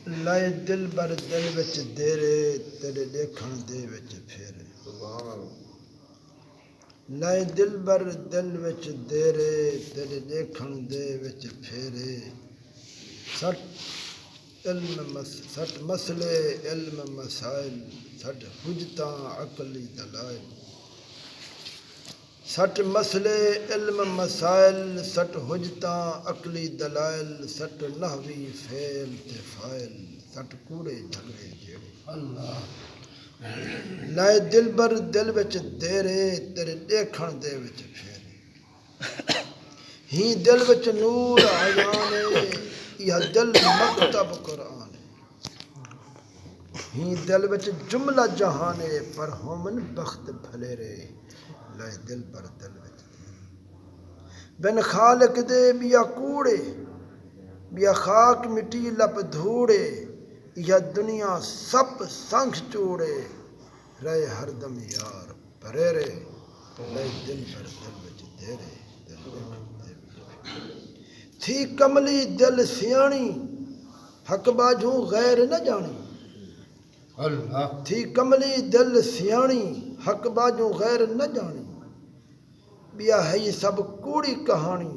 لائے دل بر دل وچ دیرے تیرے دیکھن دے وچ پھیرے لائے دل بر دل وچ دیرے تیرے دیکھن دے وچ پھیرے سٹ مسئلے علم مسائل سٹ حجتاں عقلی دلائل سٹ مسئلے علم مسائل سٹ حجتاں عقلی دلائل سٹ نحوی فعل تے فاعل سٹ کوڑے جھگڑے جیڑے اللہ لائے دل بر دل وچ دیرے تیرے دیکھن دے وچ پھیرے ہی دل وچ نور آیانے یا دل مکتب قرآن ہی دل وچ جملہ جہانے پر ہومن بخت بھلے رے لائے دل بر دل وچ بن خالق دے بیا کوڑے بیا خاک مٹی لپ دھوڑے یا دنیا سب سنگ چوڑے رہے ہر دم یار پرے رے لائے دل بر دل وچ دیرے تھی کملی دل سیانی حق باجوں غیر نہ جانی اللہ تھی کملی دل سیانی حق باجوں غیر نہ جانی بیا ہے یہ سب کوڑی کہانی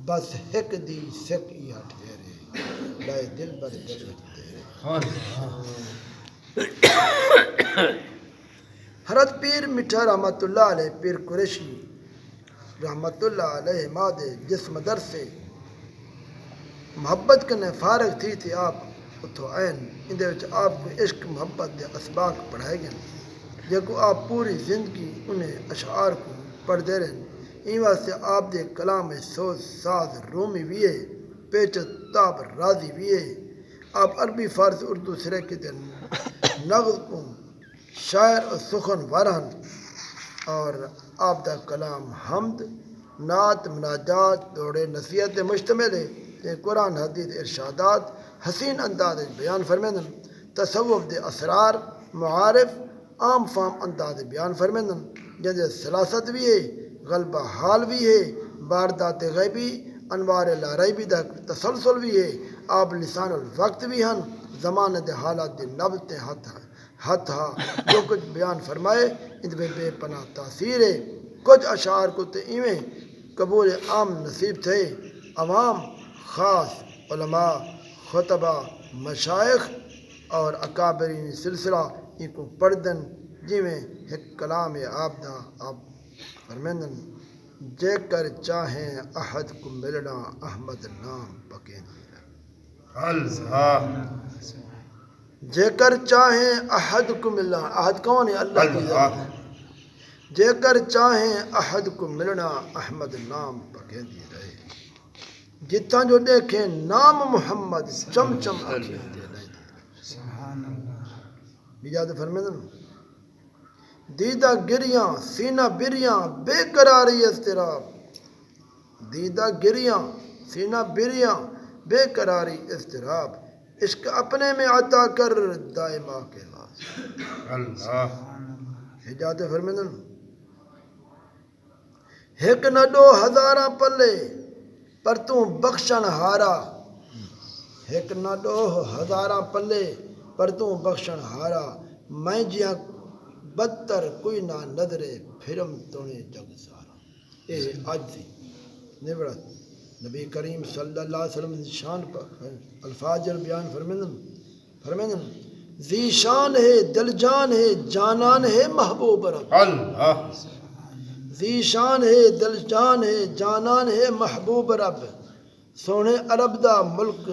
بس ہک دی سک یا ٹھیرے لائے دل بر دل وچ دیرے حضرت پیر میٹھا رحمت اللہ علیہ پیر قریشی رحمت اللہ علیہ مادے جس مدرسے محبت کنے فارغ تھی آپ اتھو آئین اندے وچ آپ کو عشق محبت دے اسباق پڑھائے گئے جے کو آپ پوری زندگی انہیں اشعار کو پڑھ دے رہے این واسطے آپ دے کلام سوز ساز رومی بھی ہے پیچ تاب راضی بھی ہے آپ عربی فارسی اردو سرے کے دن نغز کو شاعر اور سخن وارہن اور آپ دا کلام حمد نعت مناجات دوڑے نصیحت مشتمل ہے قرآن حدیث ارشادات حسین انداز بیان فرمیندن تصوف دے اسرار معارف عام فام انداز بیان فرمیندن جنہیں سلاست بھی ہے غلبہ حال بھی ہے باردات غیبی انوار لاریبی دا تسلسل بھی ہے آپ لسان الوقت بھی ہن زمانہ دے حالات دے نبض تے ہتھ ہا جو کچھ بیان فرمائے ان میں بے پناہ تاثیر ہے کچھ اشعار کو تے ایویں قبول عام نصیب تھے عوام خاص علماء خطبہ مشائخ اور اکابرین سلسلہ ان کو پڑھدن جی میں ایک کلام آپ دا آپ فرمیندن جے کر چاہیں احد کو ملنا احمد نام پکیں جے کر چاہیں احد کو ملنا احد کون ہے اللہ کی ذات جے کر چاہیں احد کو ملنا احمد نام پکیں دی رہے جتاں جو دیکھیں نام محمد چم چم آنکھیں دے لائے بیجاد فرمیدن دیدہ گریاں سینہ بریاں بے قراری اضطراب دیدہ گریاں سینہ بریاں بے قراری اضطراب عشق اپنے میں عطا کر دائمہ کے بعد اللہ حجات فرمیدن ایک نہ دو ہزاراں پلے پر تو بخشن ہارا ایک نہ دو ہزاراں پلے پر تو بخشن ہارا میں جیاں بدتر کوئی نہ نظرے پھرم تونے جگ سارا اے عجزی نبڑت نبی کریم صلی اللہ علیہ وسلم شان پر الفاظ بیان فرمیندن ذی شان ہے دل جان ہے جانان ہے محبوب رب اللہ ذی شان ہے دل جان ہے جانان ہے محبوب رب سونے عرب دا ملک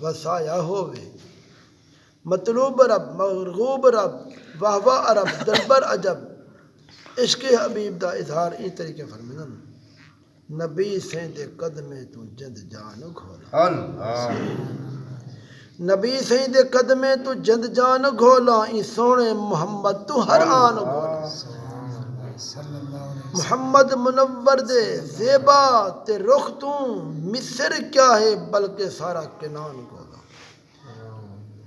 وسایا ہووے مطلوب رب مرغوب رب واہ واہ عرب دلبر عجب عشق حبیب دا اظہار این طریقے فرمیندن نبی سین دے قدمے تو جند جان گھولا نبی سین دے قدمے تو جند جان گھولا این سونے محمد تو ہر آن گھولا محمد منور دے زیبا تے رخ تو مصر کیا ہے بلکہ سارا کنان گھولا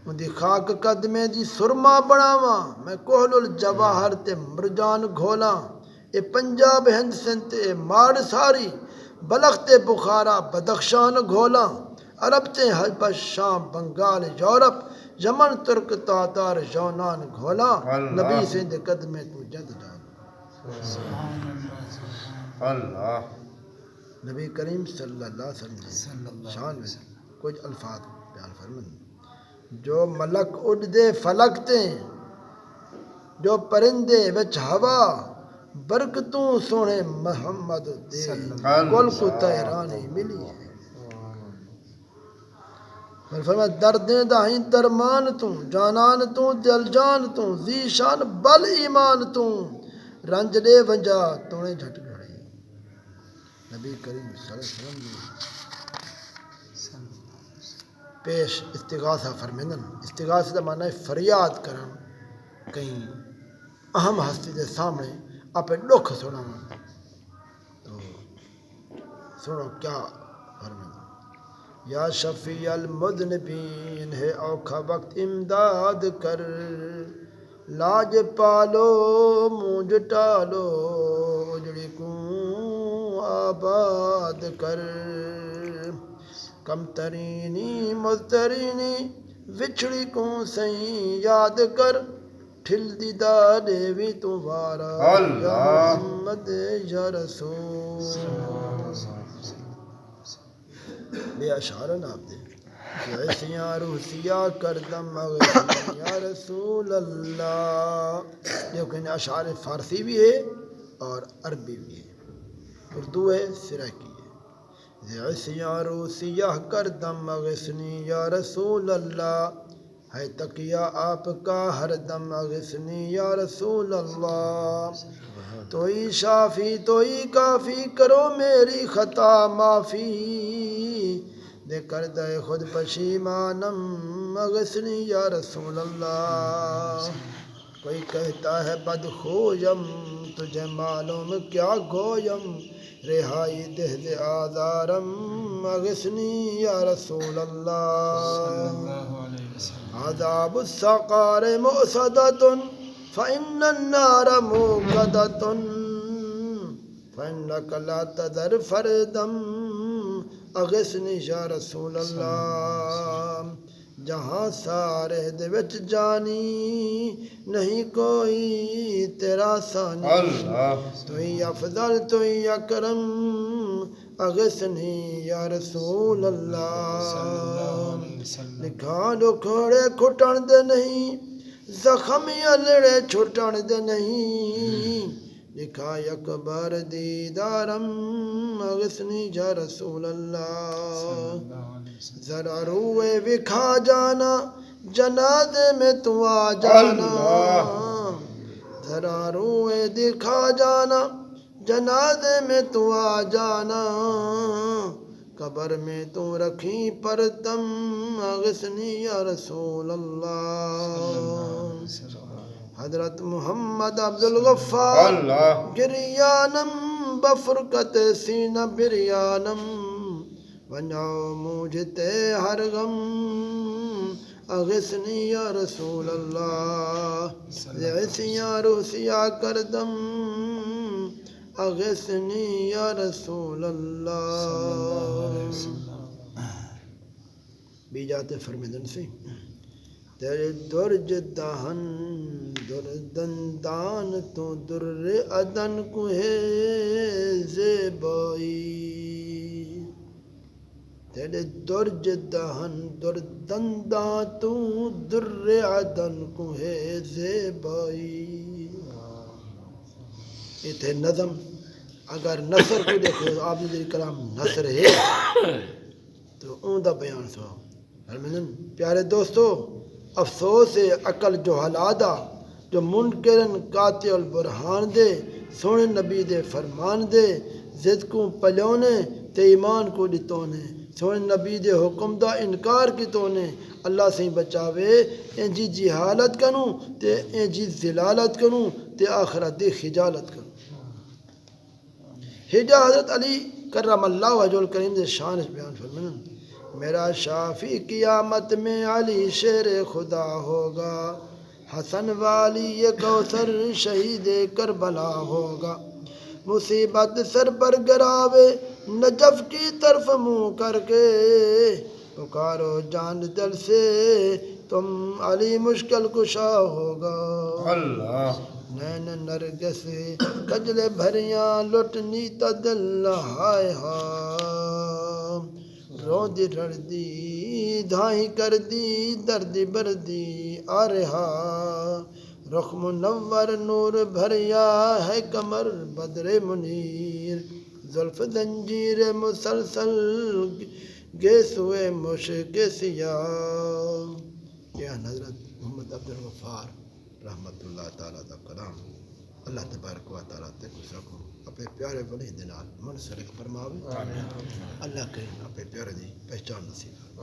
مندی خاک قدمے دی سرما بناواں میں کوہل الجواہر تے مرجان گھولا اے پنجاب ہند سندھ تے ماڑ ساری بلخ تے بخارا بدخشان گھولا عرب تے حبش شام بنگال یورپ یمن ترک تاتار یونان گھولا نبی سے دے قدمے تو جد جان اللہ نبی کریم صلی اللہ علیہ وسلم شان میں کچھ الفاظ بیان فرمائیں جو ملک اڑ دے فلک تے جو پرندے وچ ہوا برکتوں سونے محمد دے کل کو تہرانی ملی ہے فرمایا دردیں داہیں درمان تو جانان تو دل جان تو ذیشان بل ایمان تو رنج دے ونجا تونے جھٹ گھڑی نبی کریم صلی اللہ علیہ وسلم پیش استغاثہ فرمیندن استغاثہ کا معنی ہے فریاد کرن کہیں اہم ہستی دے سامنے اپنے دکھ سنا تو سنو کیا فرمیندن یا شفیع المذنبین ہے اوکھا وقت امداد کر لاج پالو مونج ٹالو اجڑی کو آباد کر کم ترینی مزترینی وچھڑی کو سہیں یاد کر ٹھل دی دادے بھی تمہارا یا محمد یا رسول بے اشارن آپ دے ایسیاں روسیہ کردم یا رسول اللہ لیکن اشعار فارسی بھی ہے اور عربی بھی ہے اردو ہے سرائکی ہے ایسیاں روسیہ کردم اغسنی یا رسول اللہ ہے تقیہ آپ کا ہر دم اغسنی یا رسول اللہ تو ہی شافی تو ہی کافی کرو میری خطا معافی دے کر دے خود پشیمانم اغسنی یا رسول اللہ کوئی کہتا ہے بدخویم تجھے معلوم کیا گویم رہائی دہ دے آزارم اغسنی یا رسول اللہ عذاب السقار مؤصدۃ فإن النار موقدۃ فإنك لا تذر فردا اغسنی یا رسول اللہ جہاں سارے دے وچ جانی نہیں کوئی تیرا ثانی تو ہی افضل تو ہی اکرم اغسنی یا رسول اللہ لکھا دکھوڑے کھٹن دے نہیں زخم یا لڑے چھٹن دے نہیں لکھا اکبر دیدارم اغسنی یا رسول اللہ ذرا روئے وکھا جانا جنازے میں تو آ جانا ذرا روئے دکھا جانا جنازے میں تو آ جانا قبر میں تو رکھی پرتم اغسنی یا رسول اللہ حضرت محمد عبدالغفار گریانم بفرقت سینہ بریانم ونجاؤ مجھتے ہر غم اغسنی یا رسول اللہ ایسیاں روسیہ کردم اغسنی یا رسول اللہ بھی جاتے فرمیدن سے تیرے درج دہن در دندان تو در عدن کو ہے زیبائی تیرے درج دہن در دندان تو در عدن کو ہے زیبائی یہ تھے نظم اگر نثر کو دیکھو آپ نے کلام نثر ہے تو اون دا بیان سو پیارے دوستو افسوس ہے عقل جو حلادا جو منکرن قاطع البرہان دے سونے نبی دے فرمان دے ضد کو پلیونے تے ایمان کو ڈتونے سونے نبی دے حکم دا انکار کی تونے اللہ سے بچاوے انجی جہالت کنوں تے انجی ذلالت کنوں تے آخرت دی خجالت کنوں ہجا حضرت علی کرم اللہ وجہ الکریم دے شان بیان فرمائیں میرا شافی قیامت میں علی شیر خدا ہوگا حسن والی یہ کوثر شہید کربلا ہوگا مصیبت سر پر گراوے نجف کی طرف منہ کر کے پکارو جان دل سے تم علی مشکل کشا ہوگا اللہ نین نرگس کجلے بھریاں لٹنی تدل ہائے ہاں روندی رڑدی دھائیں کر دی دردی بردی آ رہا رخ منور نور بھریا ہے کمر بدر منیر زلف زنجیر مسلسل گیسوئے مشک سیاہ یہ حضرت محمد عبد الغفار رحمت اللہ تعالیٰ دا کلام اللہ تبارک و تعالیٰ تے گزا کو اپنے پیارے ولی دے نال منسلک فرماوے اللہ کرے اپنے پیارے دی پہچان نصیب